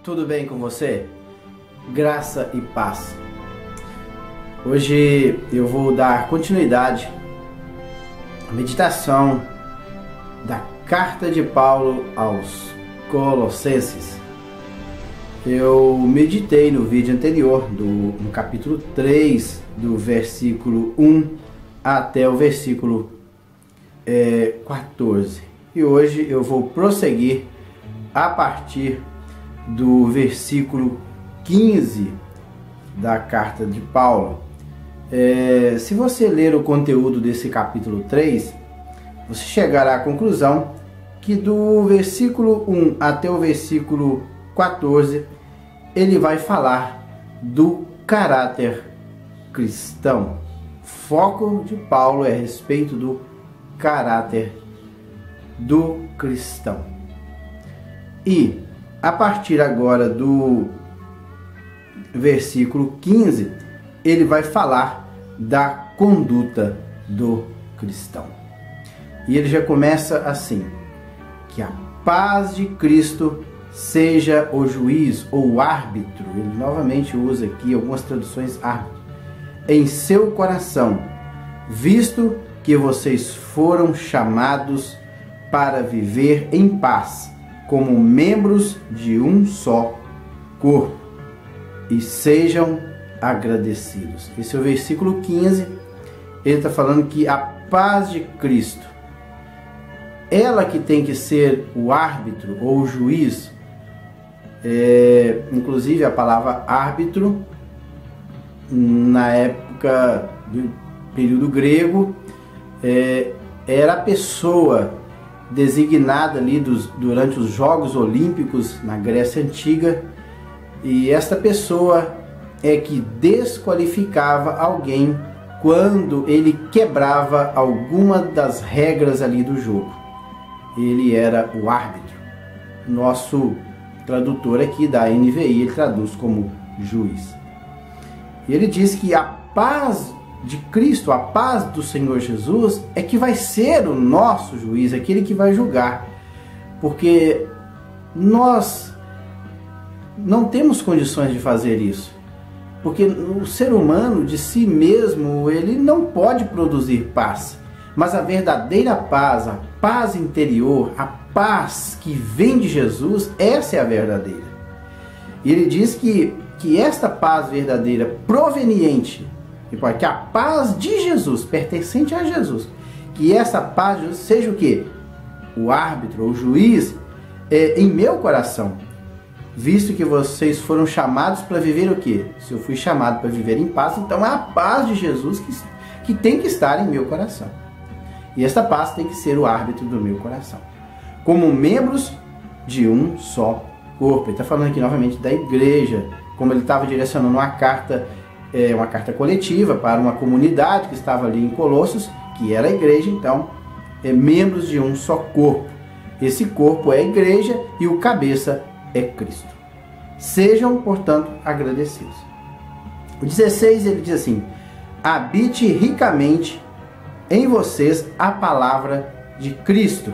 Tudo bem com você? Graça e paz. Hoje eu vou dar continuidade à meditação da carta de Paulo aos Colossenses. Eu meditei no vídeo anterior, no capítulo 3, do versículo 1 até o versículo 14. E hoje eu vou prosseguir a partir do versículo 15 da carta de Paulo. Se você ler o conteúdo desse capítulo 3, você chegará à conclusão que do versículo 1 até o versículo 14, ele vai falar do caráter cristão. O foco de Paulo é a respeito do caráter do cristão. E a partir agora do versículo 15, ele vai falar da conduta do cristão. E ele já começa assim: que a paz de Cristo seja o juiz ou o árbitro. Ele novamente usa aqui algumas traduções árbitro em seu coração, visto que vocês foram chamados para viver em paz, como membros de um só corpo, e sejam agradecidos. Esse é o versículo 15. Ele está falando que a paz de Cristo, ela que tem que ser o árbitro ou o juiz. Inclusive a palavra árbitro, na época do período grego, era a pessoa designada ali durante os Jogos Olímpicos na Grécia Antiga, e esta pessoa é que desqualificava alguém quando ele quebrava alguma das regras ali do jogo. Ele era o árbitro. Nosso tradutor aqui da NVI, ele traduz como juiz. E ele diz que a paz de Cristo, a paz do Senhor Jesus, é que vai ser o nosso juiz, aquele que vai julgar, porque nós não temos condições de fazer isso, porque o ser humano de si mesmo, ele não pode produzir paz, mas a verdadeira paz, a paz interior, a paz que vem de Jesus, essa é a verdadeira. E ele diz que esta paz verdadeira proveniente, que a paz de Jesus, pertencente a Jesus, que essa paz de Jesus seja o quê? O árbitro, o juiz, em meu coração, visto que vocês foram chamados para viver o quê? Se eu fui chamado para viver em paz, então é a paz de Jesus que tem que estar em meu coração. E esta paz tem que ser o árbitro do meu coração, como membros de um só corpo. Ele está falando aqui novamente da igreja, como ele estava direcionando uma carta coletiva para uma comunidade que estava ali em Colossos, que era a igreja. Então, membros de um só corpo. Esse corpo é a igreja e o cabeça é Cristo. Sejam, portanto, agradecidos. O 16, ele diz assim: habite ricamente em vocês a palavra de Cristo.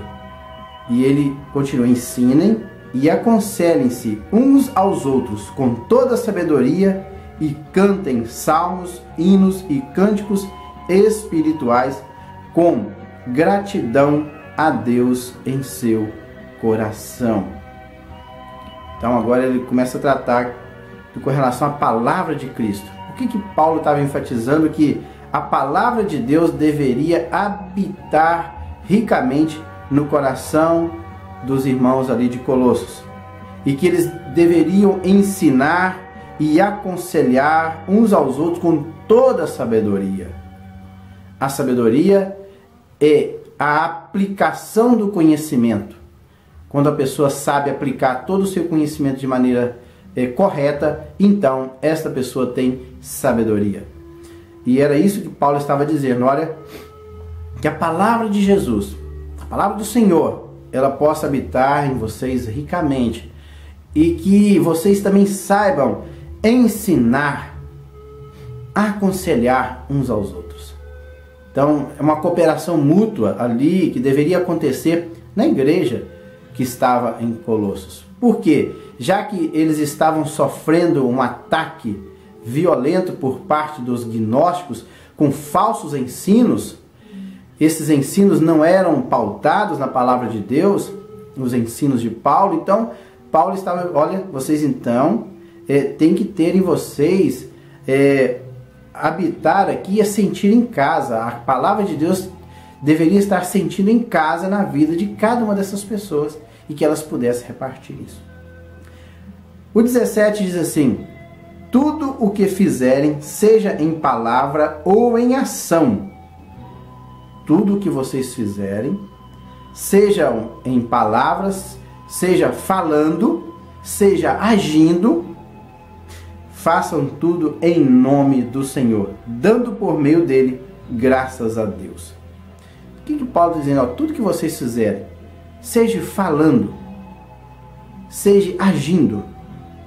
E ele continua: ensinem e aconselhem-se uns aos outros com toda a sabedoria, e cantem salmos, hinos e cânticos espirituais com gratidão a Deus em seu coração. Então agora ele começa a tratar com relação à palavra de Cristo. O que Paulo estava enfatizando? Que a palavra de Deus deveria habitar ricamente no coração dos irmãos ali de Colossos, e que eles deveriam ensinar e aconselhar uns aos outros com toda a sabedoria. A sabedoria é a aplicação do conhecimento. Quando a pessoa sabe aplicar todo o seu conhecimento de maneira correta, então esta pessoa tem sabedoria. E era isso que Paulo estava dizendo. Olha, que a palavra de Jesus, a palavra do Senhor, ela possa habitar em vocês ricamente, e que vocês também saibam ensinar, aconselhar uns aos outros. Então, é uma cooperação mútua ali que deveria acontecer na igreja. que estava em Colossos. Por quê? Já que eles estavam sofrendo um ataque violento por parte dos gnósticos com falsos ensinos, esses ensinos não eram pautados na palavra de Deus, os ensinos de Paulo. Então, Paulo estava, olha, vocês então tem que ter em vocês, habitar aqui e sentir em casa. A palavra de Deus deveria estar sentindo em casa na vida de cada uma dessas pessoas e que elas pudessem repartir isso. O 17 diz assim: tudo o que fizerem, seja em palavra ou em ação, tudo o que vocês fizerem, sejam em palavras, seja falando, seja agindo, façam tudo em nome do Senhor, dando por meio dele graças a Deus. O que Paulo está dizendo? Tudo que vocês fizerem, seja falando, seja agindo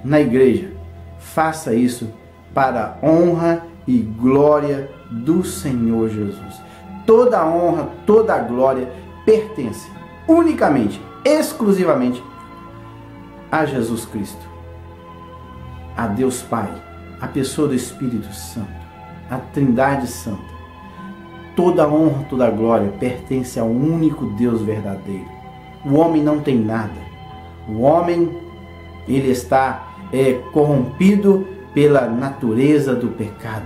na igreja, faça isso para a honra e glória do Senhor Jesus. Toda a honra, toda a glória pertence unicamente, exclusivamente a Jesus Cristo, a Deus Pai, a pessoa do Espírito Santo, a Trindade Santa. Toda a honra, toda a glória pertence ao único Deus verdadeiro. O homem não tem nada. O homem, ele está corrompido pela natureza do pecado.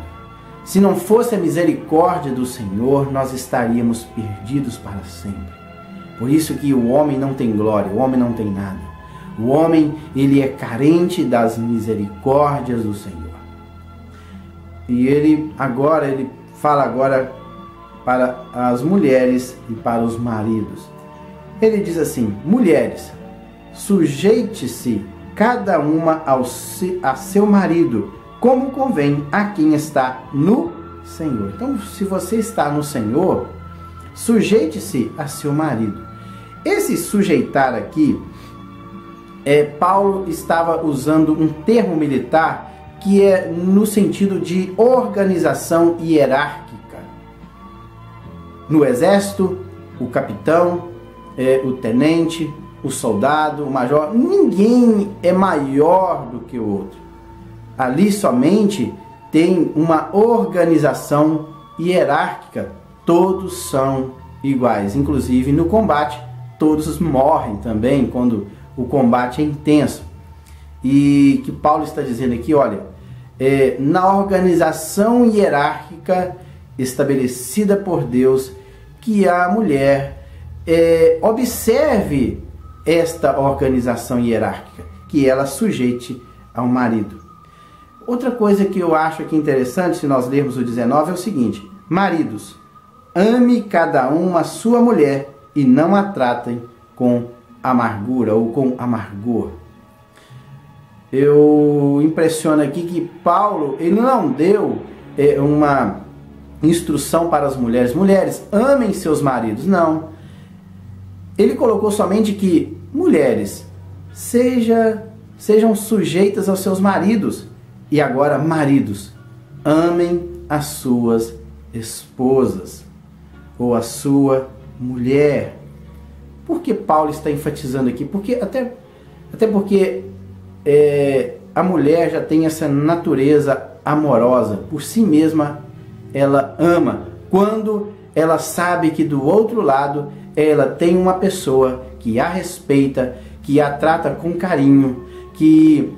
Se não fosse a misericórdia do Senhor, nós estaríamos perdidos para sempre. Por isso que o homem não tem glória, o homem não tem nada. O homem, ele é carente das misericórdias do Senhor. E ele fala agora para as mulheres e para os maridos. Ele diz assim: mulheres, sujeite-se cada uma a seu marido, como convém a quem está no Senhor. Então, se você está no Senhor, sujeite-se a seu marido. Esse sujeitar aqui, Paulo estava usando um termo militar que é no sentido de organização hierárquica. No exército, o capitão, o tenente, o soldado, o major, ninguém é maior do que o outro. Ali somente tem uma organização hierárquica, todos são iguais. Inclusive no combate, todos morrem também quando o combate é intenso. E que Paulo está dizendo aqui, olha, na organização hierárquica estabelecida por Deus, que a mulher observe esta organização hierárquica, que ela sujeite ao marido. Outra coisa que eu acho aqui interessante, se nós lermos o 19, é o seguinte: maridos, ame cada um a sua mulher e não a tratem com amargura ou com amargor. Eu impressiono aqui que Paulo, ele não deu uma instrução para as mulheres. Mulheres, amem seus maridos. Não. Ele colocou somente que mulheres sejam sujeitas aos seus maridos. E agora, maridos, amem as suas esposas ou a sua mulher. Por que Paulo está enfatizando aqui? Porque até porque a mulher já tem essa natureza amorosa. Por si mesma, ela ama. Quando ela sabe que do outro lado, ela tem uma pessoa que a respeita, que a trata com carinho, que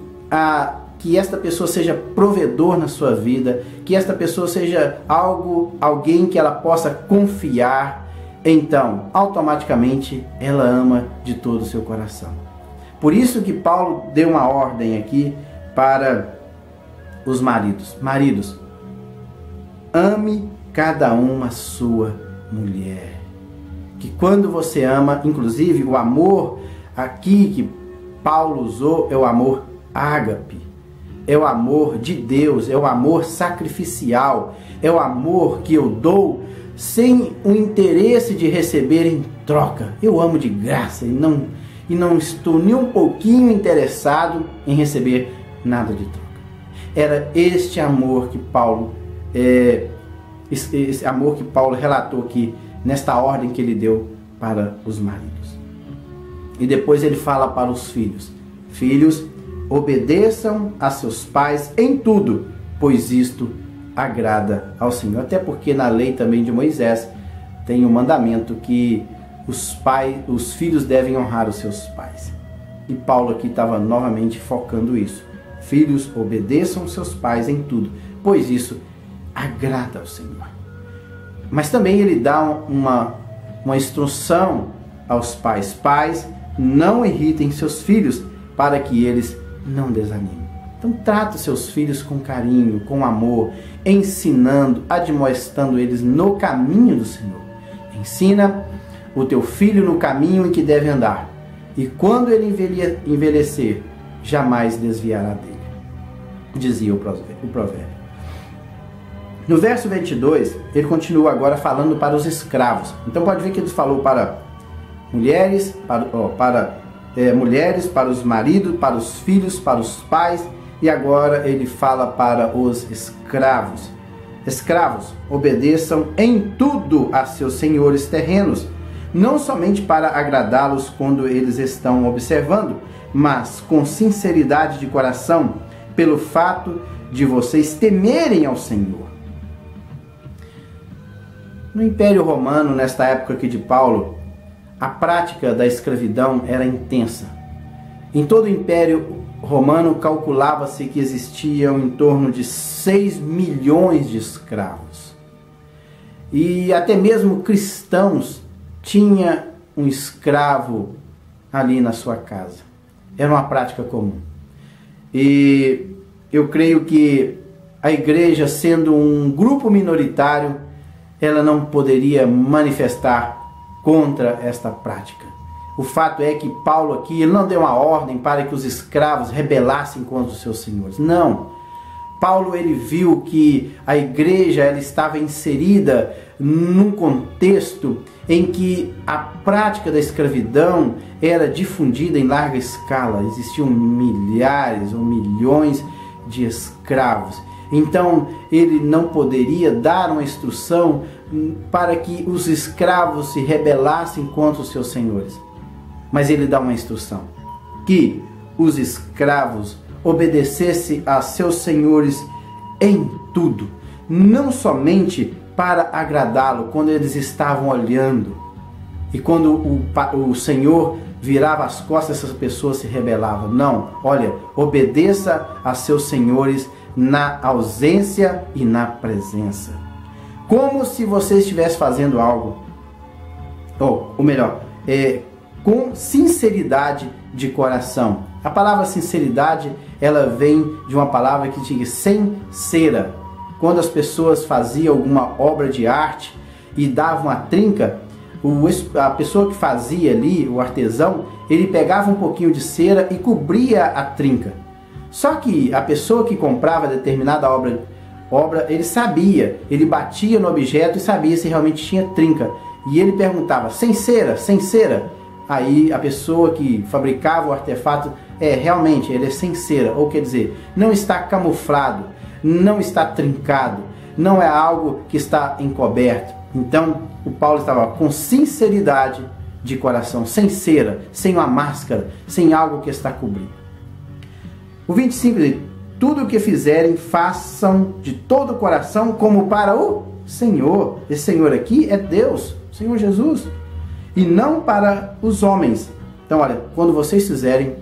esta pessoa seja provedor na sua vida, que esta pessoa seja alguém que ela possa confiar, então, automaticamente, ela ama de todo o seu coração. Por isso que Paulo deu uma ordem aqui para os maridos. Maridos, ame cada um a sua mulher. Que quando você ama, inclusive o amor aqui que Paulo usou é o amor ágape. É o amor de Deus, é o amor sacrificial, é o amor que eu dou sem o interesse de receber em troca. Eu amo de graça e não estou nem um pouquinho interessado em receber nada de troca. Era este amor que Paulo, esse amor que Paulo relatou aqui nesta ordem que ele deu para os maridos. E depois ele fala para os filhos: filhos, obedeçam a seus pais em tudo, pois isto agrada ao Senhor. Até porque na lei também de Moisés tem o mandamento que os filhos devem honrar os seus pais. E Paulo aqui estava novamente focando isso. Filhos, obedeçam seus pais em tudo, pois isso agrada ao Senhor. Mas também ele dá uma instrução aos pais: pais, não irritem seus filhos, para que eles não desanimem. Então trata os seus filhos com carinho, com amor, ensinando, admoestando eles no caminho do Senhor. Ensina o teu filho no caminho em que deve andar, e quando ele envelhecer, jamais desviará dele, dizia o provérbio. No verso 22, ele continua agora falando para os escravos. Então pode ver que ele falou para mulheres, mulheres, para os maridos, para os filhos, para os pais, e agora ele fala para os escravos. Escravos, obedeçam em tudo a seus senhores terrenos, não somente para agradá-los quando eles estão observando, mas com sinceridade de coração, pelo fato de vocês temerem ao Senhor. No Império Romano, nesta época aqui de Paulo, a prática da escravidão era intensa. Em todo o Império Romano, calculava-se que existiam em torno de 6 milhões de escravos. E até mesmo cristãos tinham um escravo ali na sua casa. Era uma prática comum. E eu creio que a igreja, sendo um grupo minoritário, ela não poderia manifestar contra esta prática. O fato é que Paulo aqui, ele não deu uma ordem para que os escravos rebelassem contra os seus senhores. Não. Paulo, ele viu que a igreja ela estava inserida num contexto em que a prática da escravidão era difundida em larga escala. Existiam milhares ou milhões de escravos. Então, ele não poderia dar uma instrução para que os escravos se rebelassem contra os seus senhores. Mas ele dá uma instrução: que os escravos obedecessem a seus senhores em tudo, não somente para agradá-lo quando eles estavam olhando, e quando o Senhor virava as costas, essas pessoas se rebelavam. Não, olha, obedeça a seus senhores na ausência e na presença, como se você estivesse fazendo algo, ou melhor, com sinceridade de coração. A palavra sinceridade, ela vem de uma palavra que diz sem cera. Quando as pessoas faziam alguma obra de arte e davam uma trinca, a pessoa que fazia ali, o artesão, ele pegava um pouquinho de cera e cobria a trinca. Só que a pessoa que comprava determinada obra, ele sabia, ele batia no objeto e sabia se realmente tinha trinca. E ele perguntava: sem cera, sem cera? Aí a pessoa que fabricava o artefato, realmente ele é sem cera, ou quer dizer, não está camuflado, não está trincado, não é algo que está encoberto. Então o Paulo estava com sinceridade de coração, sem cera, sem uma máscara, sem algo que está cobrindo. O 25 diz: tudo o que fizerem, façam de todo o coração como para o Senhor. Esse Senhor aqui é Deus, o Senhor Jesus, e não para os homens. Então olha, quando vocês fizerem,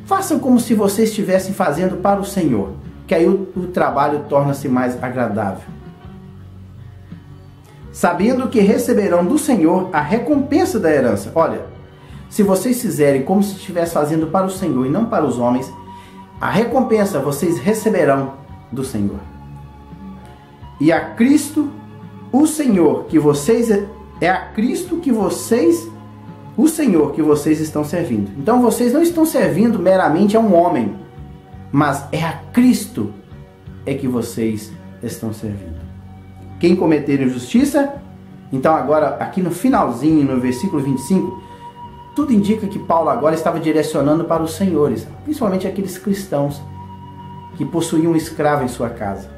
façam como se vocês estivessem fazendo para o Senhor, que aí o trabalho torna-se mais agradável, sabendo que receberão do Senhor a recompensa da herança. Olha, se vocês fizerem como se estivessem fazendo para o Senhor e não para os homens, a recompensa vocês receberão do Senhor. E a Cristo, o Senhor, que vocês... É a Cristo que vocês... O Senhor que vocês estão servindo. Então vocês não estão servindo meramente a um homem, mas é a Cristo que vocês estão servindo. Quem cometer injustiça... Então agora, aqui no finalzinho, no versículo 25... Tudo indica que Paulo agora estava direcionando para os senhores, principalmente aqueles cristãos que possuíam um escravo em sua casa.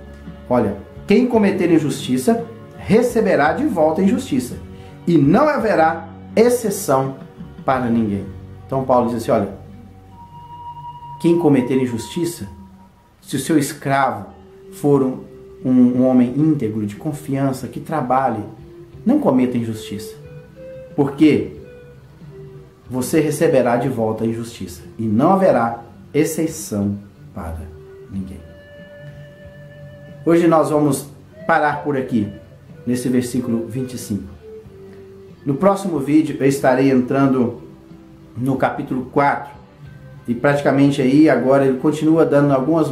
Olha, quem cometer injustiça receberá de volta a injustiça, e não haverá exceção para ninguém. Então Paulo diz assim, olha, quem cometer injustiça, se o seu escravo for um homem íntegro, de confiança, que trabalhe, não cometa injustiça, porque você receberá de volta a injustiça e não haverá exceção para ninguém. Hoje nós vamos parar por aqui, nesse versículo 25. No próximo vídeo eu estarei entrando no capítulo 4 e praticamente aí agora ele continua dando algumas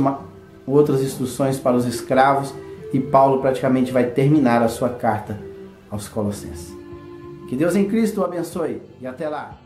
outras instruções para os escravos e Paulo praticamente vai terminar a sua carta aos Colossenses. Que Deus em Cristo o abençoe e até lá!